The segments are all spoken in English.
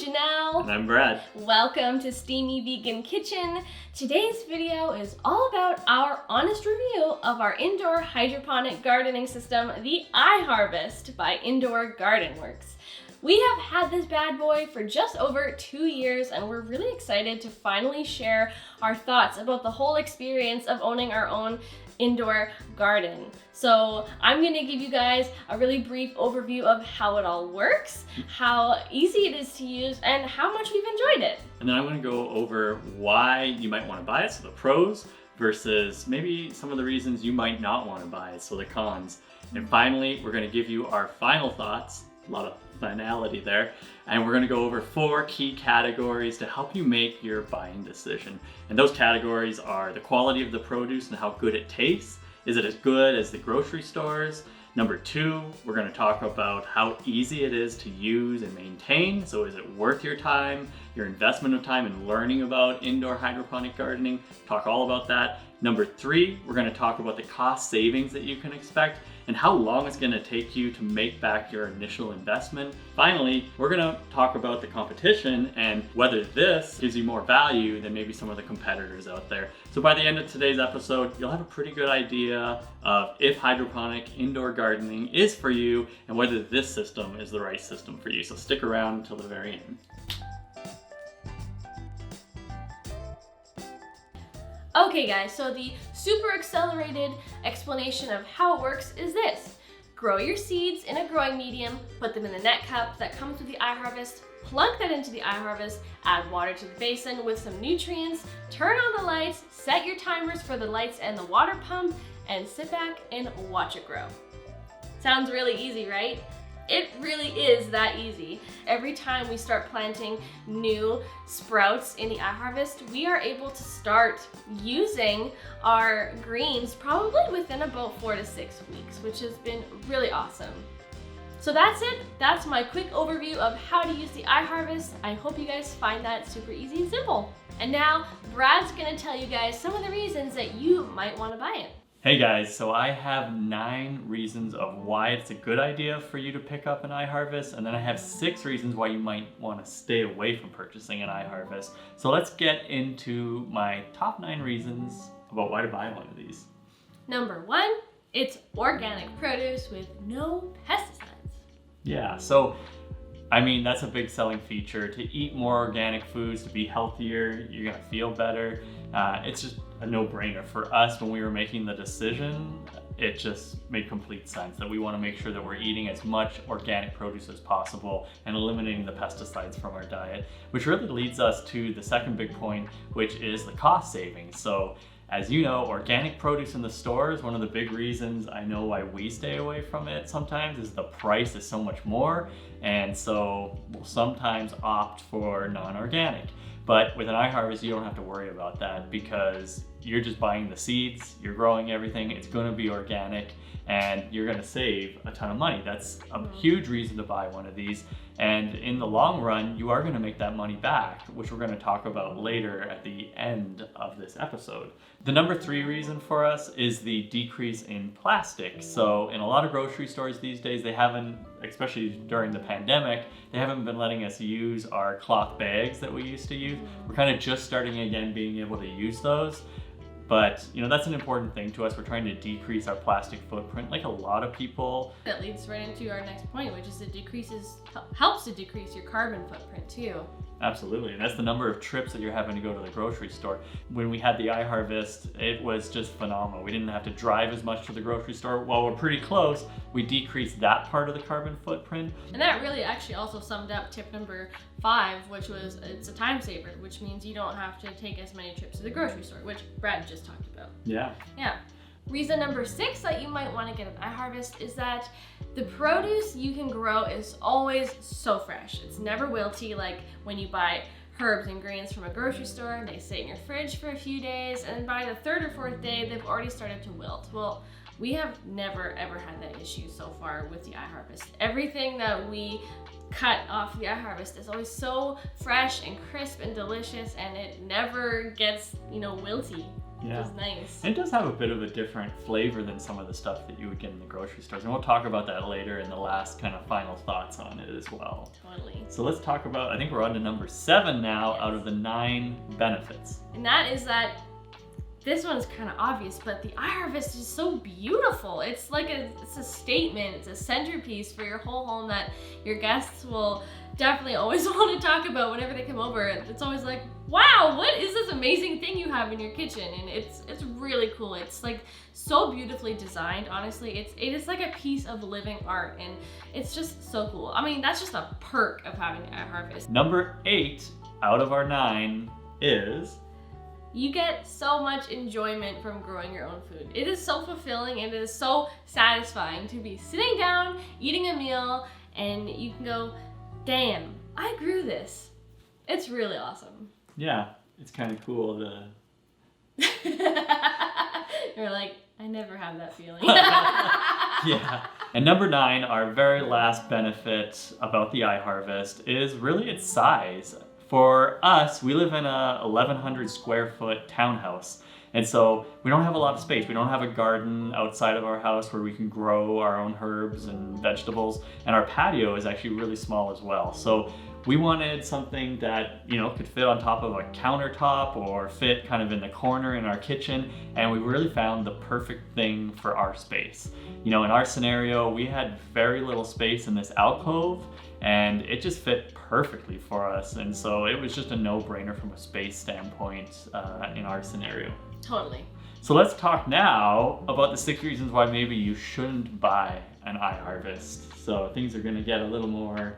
Janelle. And I'm Brad. Welcome to Steamy Vegan Kitchen. Today's video is all about our honest review of our indoor hydroponic gardening system, the iHARVEST by Indoor Garden Works. We have had this bad boy for just over 2 years, and we're really excited to finally share our thoughts about the whole experience of owning our own indoor garden. So I'm gonna give you guys a really brief overview of how it all works, how easy it is to use, and how much we've enjoyed it. And then I'm gonna go over why you might wanna buy it, so the pros, versus maybe some of the reasons you might not wanna buy it, so the cons. And finally, we're gonna give you our final thoughts, a lot of finality there, and we're gonna go over 4 key categories to help you make your buying decision. And those categories are the quality of the produce and how good it tastes. Is it as good as the grocery stores? Number 2, we're gonna talk about how easy it is to use and maintain. So is it worth your time, your investment of time in learning about indoor hydroponic gardening? Talk all about that. Number 3, we're gonna talk about the cost savings that you can expect and how long it's gonna take you to make back your initial investment. Finally, we're gonna talk about the competition and whether this gives you more value than maybe some of the competitors out there. So by the end of today's episode, you'll have a pretty good idea of if hydroponic indoor gardening is for you and whether this system is the right system for you. So stick around until the very end. Okay guys, so the super accelerated explanation of how it works is this. Grow your seeds in a growing medium, put them in the net cup that comes with the iHARVEST, plug that into the iHARVEST, add water to the basin with some nutrients, turn on the lights, set your timers for the lights and the water pump, and sit back and watch it grow. Sounds really easy, right? It really is that easy. Every time we start planting new sprouts in the iHARVEST, we are able to start using our greens probably within about 4 to 6 weeks, which has been really awesome. So that's it. That's my quick overview of how to use the iHARVEST. I hope you guys find that super easy and simple. And now Brad's gonna tell you guys some of the reasons that you might wanna buy it. Hey guys, so I have 9 reasons of why it's a good idea for you to pick up an iHARVEST, and then I have 6 reasons why you might want to stay away from purchasing an iHARVEST. So let's get into my top 9 reasons about why to buy one of these. Number 1, it's organic produce with no pesticides. Yeah, so I mean, that's a big selling feature. To eat more organic foods, to be healthier, you're gonna feel better. It's just a no-brainer. For us, when we were making the decision, it just made complete sense that we wanna make sure that we're eating as much organic produce as possible and eliminating the pesticides from our diet, which really leads us to the second big point, which is the cost savings. So, as you know, organic produce in the stores, one of the big reasons I know why we stay away from it sometimes is the price is so much more, and so we'll sometimes opt for non-organic. But with an iHARVEST, you don't have to worry about that because you're just buying the seeds, you're growing everything, it's gonna be organic, and you're gonna save a ton of money. That's a huge reason to buy one of these. And in the long run, you are gonna make that money back, which we're gonna talk about later at the end of this episode. The number 3 reason for us is the decrease in plastic. So in a lot of grocery stores these days, they haven't, especially during the pandemic, they haven't been letting us use our cloth bags that we used to use. We're kind of just starting again being able to use those. But you know, that's an important thing to us. We're trying to decrease our plastic footprint like a lot of people. That leads right into our next point, which is helps to decrease your carbon footprint too. Absolutely, and that's the number of trips that you're having to go to the grocery store. When we had the iHARVEST, it was just phenomenal. We didn't have to drive as much to the grocery store. While we're pretty close, we decreased that part of the carbon footprint. And that really actually also summed up tip number 5, which was it's a time saver, which means you don't have to take as many trips to the grocery store, which Brad just talked about. Yeah. Reason number 6 that you might want to get an iHARVEST is that the produce you can grow is always so fresh. It's never wilty like when you buy herbs and greens from a grocery store and they sit in your fridge for a few days, and by the 3rd or 4th day they've already started to wilt. Well, we have never ever had that issue so far with the iHARVEST. Everything that we cut off the iHARVEST is always so fresh and crisp and delicious, and it never gets, wilty. Yeah. which is nice. It does have a bit of a different flavor than some of the stuff that you would get in the grocery stores. And we'll talk about that later in the last kind of final thoughts on it as well. Totally. So let's talk about, I think we're on to number 7 now out of the 9 benefits. And that is that this one's kind of obvious, but the iHARVEST is so beautiful. It's like it's a statement, it's a centerpiece for your whole home that your guests will definitely always want to talk about whenever they come over. It's always like, wow, what is this amazing thing you have in your kitchen? And it's really cool. It's like so beautifully designed. Honestly, it is like a piece of living art, and it's just so cool. I mean, that's just a perk of having iHARVEST. Number 8 out of our 9 is you get so much enjoyment from growing your own food. It is so fulfilling and it is so satisfying to be sitting down, eating a meal, and you can go, damn, I grew this. It's really awesome. Yeah, it's kind of cool to... You're like, I never have that feeling. Yeah. And number 9, our very last benefit about the iHARVEST is really its size. For us, we live in a 1,100 square foot townhouse. And so we don't have a lot of space. We don't have a garden outside of our house where we can grow our own herbs and vegetables. And our patio is actually really small as well. So we wanted something that, could fit on top of a countertop or fit kind of in the corner in our kitchen. And we really found the perfect thing for our space. In our scenario, we had very little space in this alcove, and it just fit perfectly for us. And so it was just a no-brainer from a space standpoint in our scenario. Totally. So let's talk now about the 6 reasons why maybe you shouldn't buy an iHARVEST. So things are gonna get a little more...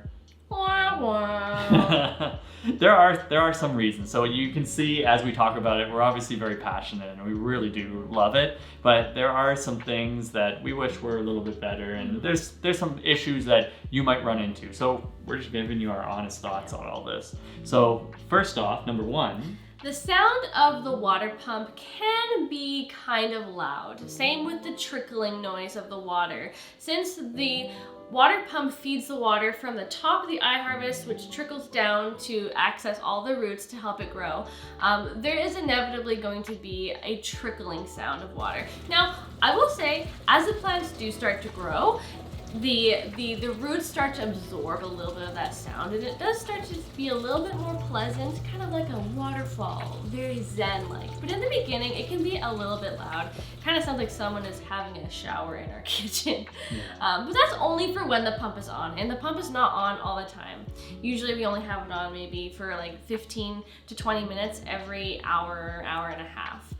Wah, wah. There are some reasons. So you can see as we talk about it, we're obviously very passionate and we really do love it, but there are some things that we wish were a little bit better, and there's some issues that you might run into. So we're just giving you our honest thoughts on all this. So first off, number 1, the sound of the water pump can be kind of loud. Same with the trickling noise of the water. Since the water pump feeds the water from the top of the iHARVEST, which trickles down to access all the roots to help it grow, there is inevitably going to be a trickling sound of water. Now, I will say, as the plants do start to grow, the roots start to absorb a little bit of that sound, and it does start to be a little bit more pleasant, kind of like a waterfall, very zen-like. But in the beginning, it can be a little bit loud. Kind of sounds like someone is having a shower in our kitchen. But that's only for when the pump is on, and the pump is not on all the time. Usually we only have it on maybe for like 15 to 20 minutes every hour, hour and a half.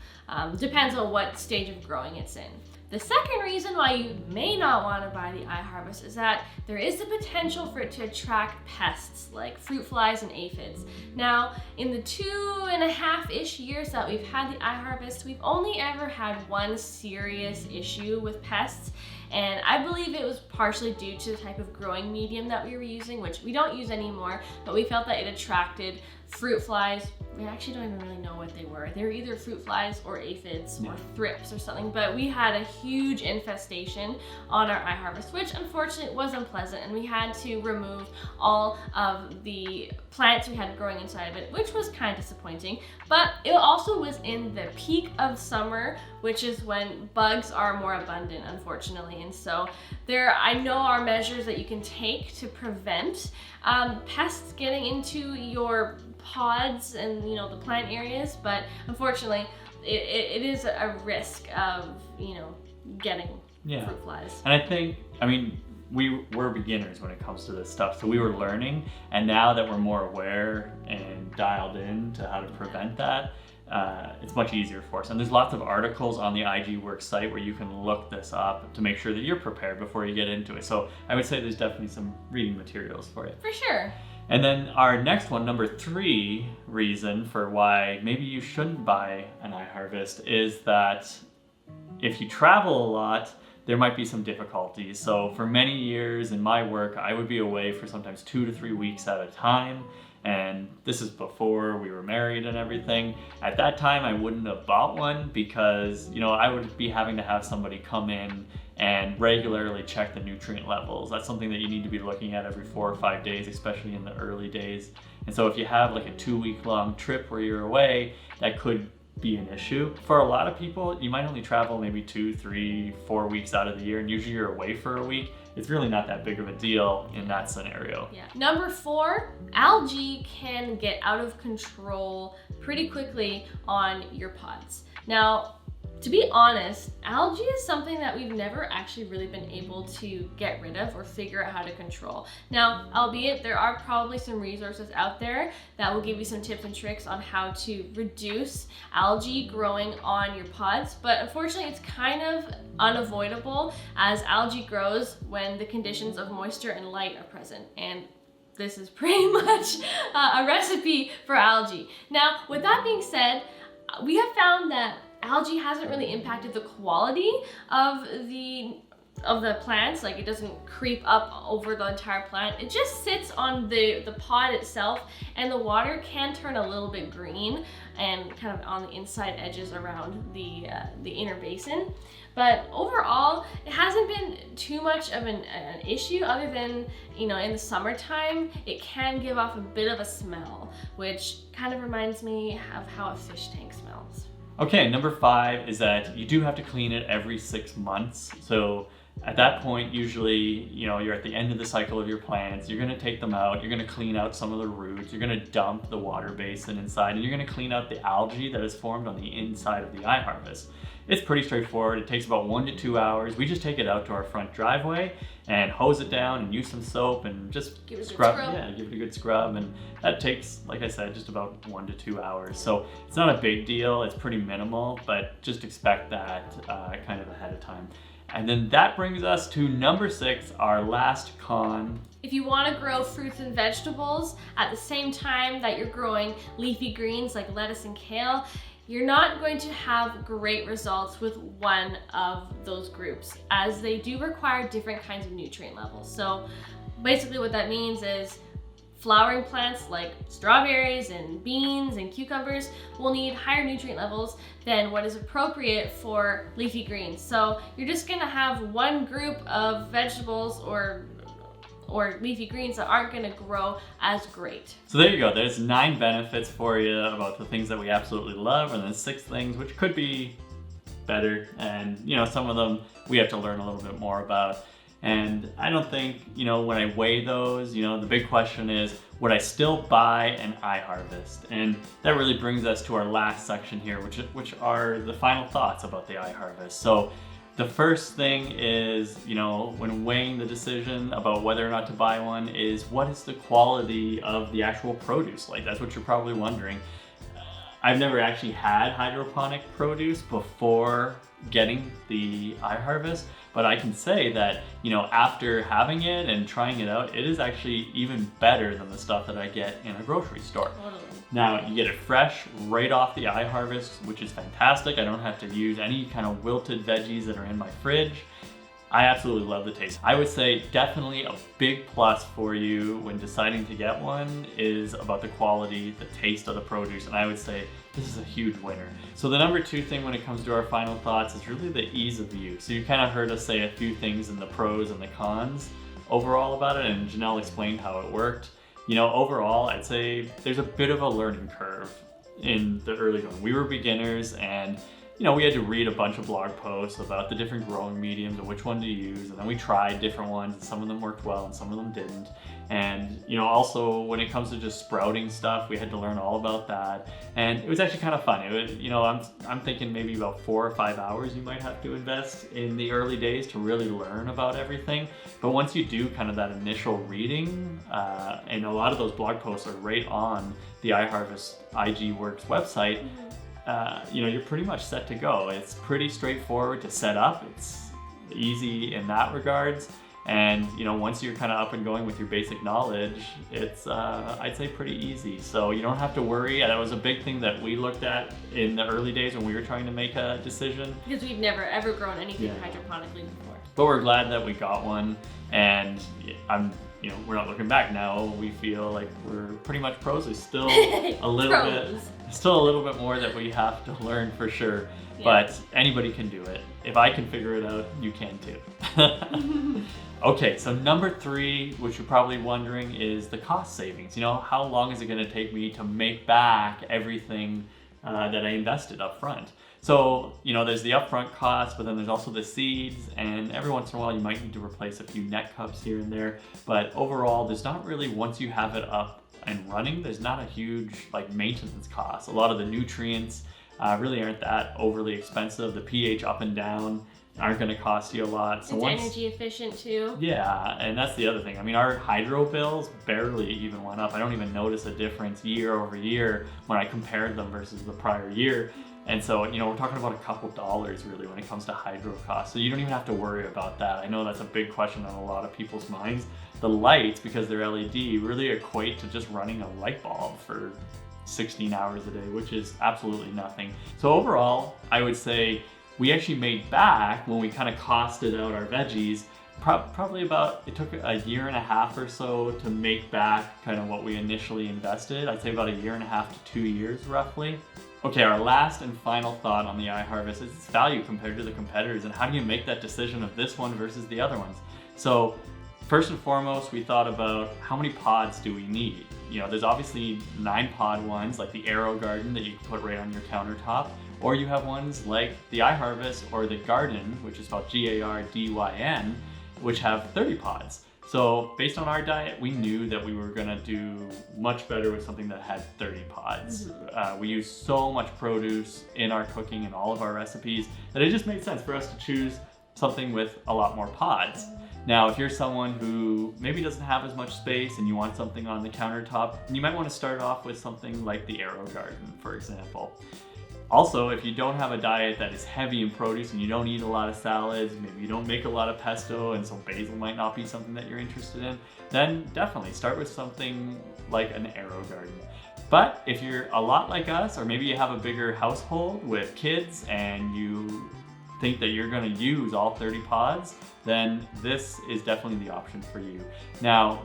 Depends on what stage of growing it's in. The second reason why you may not want to buy the iHARVEST is that there is the potential for it to attract pests like fruit flies and aphids. Now, in the 2.5-ish years that we've had the iHARVEST, we've only ever had one serious issue with pests, and I believe it was partially due to the type of growing medium that we were using, which we don't use anymore, but we felt that it attracted fruit flies. We actually don't even really know what they were. They were either fruit flies or aphids or thrips or something, but we had a huge infestation on our iHARVEST, which unfortunately was unpleasant, and we had to remove all of the plants we had growing inside of it, which was kind of disappointing. But it also was in the peak of summer, which is when bugs are more abundant, unfortunately. And so I know are measures that you can take to prevent pests getting into your pods and the plant areas, but unfortunately it is a risk of getting fruit flies. And I mean we were beginners when it comes to this stuff, so we were learning, and now that we're more aware and dialed in to how to prevent that, it's much easier for us. And there's lots of articles on the IG Works site where you can look this up to make sure that you're prepared before you get into it. So I would say there's definitely some reading materials for you. For sure. And then our next one, number 3 reason for why maybe you shouldn't buy an iHARVEST is that if you travel a lot, there might be some difficulties. So for many years in my work, I would be away for sometimes 2 to 3 weeks at a time. And this is before we were married and everything. At that time, I wouldn't have bought one because, I would be having to have somebody come in and regularly check the nutrient levels. That's something that you need to be looking at every 4 or 5 days, especially in the early days. And so if you have like a 2-week long trip where you're away, that could be an issue. For a lot of people, you might only travel maybe 2, 3, 4 weeks out of the year, and usually you're away for a week. It's really not that big of a deal in that scenario. Yeah. Number 4, algae can get out of control pretty quickly on your pods. Now, to be honest, algae is something that we've never actually really been able to get rid of or figure out how to control. Now, albeit there are probably some resources out there that will give you some tips and tricks on how to reduce algae growing on your pods, but unfortunately it's kind of unavoidable as algae grows when the conditions of moisture and light are present. And this is pretty much a recipe for algae. Now, with that being said, we have found that algae hasn't really impacted the quality of the plants. Like, it doesn't creep up over the entire plant. It just sits on the pod itself, and the water can turn a little bit green and kind of on the inside edges around the inner basin. But overall, it hasn't been too much of an issue, other than, you know, in the summertime, it can give off a bit of a smell, which kind of reminds me of how a fish tank smells. Okay, number 5 is that you do have to clean it every 6 months. So at that point, usually, you know, you're at the end of the cycle of your plants. You're gonna take them out, you're gonna clean out some of the roots, you're gonna dump the water basin inside, and you're gonna clean out the algae that is formed on the inside of the iHARVEST. It's pretty straightforward. It takes about 1 to 2 hours. We just take it out to our front driveway and hose it down and use some soap and just give it scrub. A good scrub. Yeah, give it a good scrub, and that takes, like I said, just about 1 to 2 hours. So it's not a big deal. It's pretty minimal, but just expect that kind of ahead of time. And then that brings us to number 6, our last con. If you want to grow fruits and vegetables at the same time that you're growing leafy greens like lettuce and kale, you're not going to have great results with one of those groups, as they do require different kinds of nutrient levels. So basically what that means is flowering plants like strawberries and beans and cucumbers will need higher nutrient levels than what is appropriate for leafy greens. So you're just gonna have one group of vegetables or leafy greens that aren't gonna grow as great. So there you go. There's 9 benefits for you about the things that we absolutely love, and then 6 things which could be better. And, you know, some of them we have to learn a little bit more about. And I don't think, you know, when I weigh those, you know, the big question is, would I still buy an iHARVEST? And that really brings us to our last section here, which are the final thoughts about the iHARVEST. So the first thing is, you know, when weighing the decision about whether or not to buy one, is what is the quality of the actual produce like? That's what you're probably wondering. I've never actually had hydroponic produce before getting the iHARVEST, but I can say that, you know, after having it and trying it out, it is actually even better than the stuff that I get in a grocery store. Totally. Now, you get it fresh right off the iHARVEST, which is fantastic. I don't have to use any kind of wilted veggies that are in my fridge. I absolutely love the taste. I would say definitely a big plus for you when deciding to get one is about the quality, the taste of the produce, and I would say this is a huge winner. So the number 2 thing when it comes to our final thoughts is really the ease of use. So you kind of heard us say a few things in the pros and the cons overall about it, and Janelle explained how it worked. You know, overall, I'd say there's a bit of a learning curve in the early going. We were beginners, and you know, we had to read a bunch of blog posts about the different growing mediums and which one to use, and then we tried different ones, and some of them worked well and some of them didn't. And you know, also when it comes to just sprouting stuff, we had to learn all about that, and it was actually kind of fun. It was, you know, I'm thinking maybe about 4 or 5 hours you might have to invest in the early days to really learn about everything. But once you do kind of that initial reading, and a lot of those blog posts are right on the iHARVEST IG Works website, you know, you're pretty much set to go. It's pretty straightforward to set up. It's easy in that regards. And, you know, once you're kind of up and going with your basic knowledge, it's, I'd say, pretty easy. So you don't have to worry. That was a big thing that we looked at in the early days when we were trying to make a decision. Because we've never ever grown anything hydroponically before. But we're glad that we got one. And you know, we're not looking back now. We feel like we're pretty much pros. There's still a little bit more that we have to learn for sure. Yeah. But anybody can do it. If I can figure it out, you can too. Okay, so number 3, which you're probably wondering, is the cost savings. You know, how long is it going to take me to make back everything that I invested up front. So, you know, there's the upfront cost, but then there's also the seeds, and every once in a while you might need to replace a few net cups here and there. But overall, there's not really, once you have it up and running, there's not a huge like maintenance cost. A lot of the nutrients really aren't that overly expensive. The pH up and down aren't going to cost you a lot. So it's energy efficient too. Yeah, and that's the other thing. I mean, our hydro bills barely even went up. I don't even notice a difference year over year when I compared them versus the prior year. And so, you know, we're talking about a couple dollars really when it comes to hydro costs. So you don't even have to worry about that. I know that's a big question on a lot of people's minds. The lights, because they're LED, really equate to just running a light bulb for 16 hours a day, which is absolutely nothing. So overall, I would say we actually made back, when we kind of costed out our veggies, probably about, it took a year and a half or so to make back kind of what we initially invested. I'd say about a year and a half to 2 years roughly. Okay, our last and final thought on the iHARVEST is its value compared to the competitors, and how do you make that decision of this one versus the other ones? So first and foremost, we thought about how many pods do we need? You know, there's obviously 9-pod ones like the Arrow Garden that you can put right on your countertop, or you have ones like the iHARVEST or the Garden, which is spelled Gardyn, which have 30 pods. So based on our diet, we knew that we were gonna do much better with something that had 30 pods. We use so much produce in our cooking and all of our recipes that it just made sense for us to choose something with a lot more pods. Now, if you're someone who maybe doesn't have as much space and you want something on the countertop, you might want to start off with something like the Arrow Garden, for example. Also, if you don't have a diet that is heavy in produce and you don't eat a lot of salads, maybe you don't make a lot of pesto, and so basil might not be something that you're interested in, then definitely start with something like an Arrow Garden. But if you're a lot like us, or maybe you have a bigger household with kids and you think that you're going to use all 30 pods, then this is definitely the option for you. Now,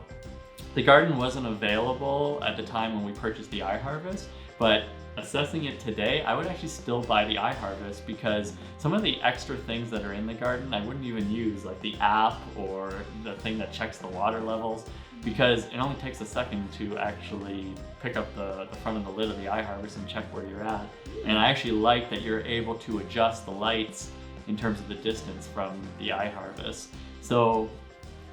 the garden wasn't available at the time when we purchased the iHARVEST, but assessing it today, I would actually still buy the iHARVEST because some of the extra things that are in the garden I wouldn't even use, like the app or the thing that checks the water levels, because it only takes a second to actually pick up the front of the lid of the iHARVEST and check where you're at. And I actually like that you're able to adjust the lights in terms of the distance from the iHARVEST. So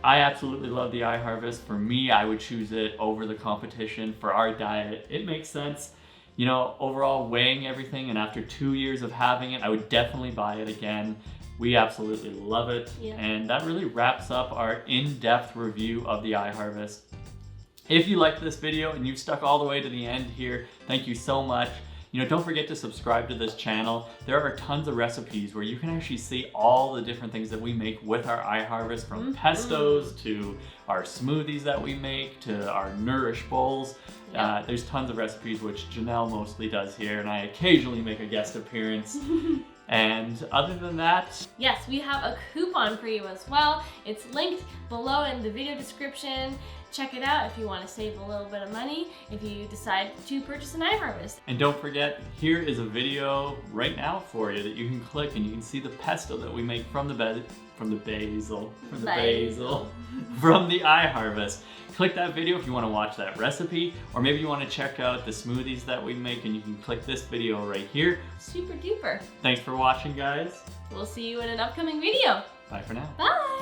I absolutely love the iHARVEST. For me, I would choose it over the competition. For our diet, it makes sense. You know, overall weighing everything, and after 2 years of having it, I would definitely buy it again. We absolutely love it. Yeah. And that really wraps up our in-depth review of the iHARVEST. If you liked this video and you've stuck all the way to the end here, thank you so much. You know, don't forget to subscribe to this channel. There are tons of recipes where you can actually see all the different things that we make with our iHARVEST, from pestos to our smoothies that we make to our Nourish bowls. Yeah. There's tons of recipes, which Janelle mostly does here, and I occasionally make a guest appearance. And other than that, yes, we have a coupon for you as well. It's linked below in the video description. Check it out if you want to save a little bit of money if you decide to purchase an iHARVEST. And don't forget, here is a video right now for you that you can click and you can see the pesto that we make from the basil, from the iHARVEST. Click that video if you want to watch that recipe, or maybe you want to check out the smoothies that we make, and you can click this video right here. Super duper. Thanks for watching, guys. We'll see you in an upcoming video. Bye for now. Bye.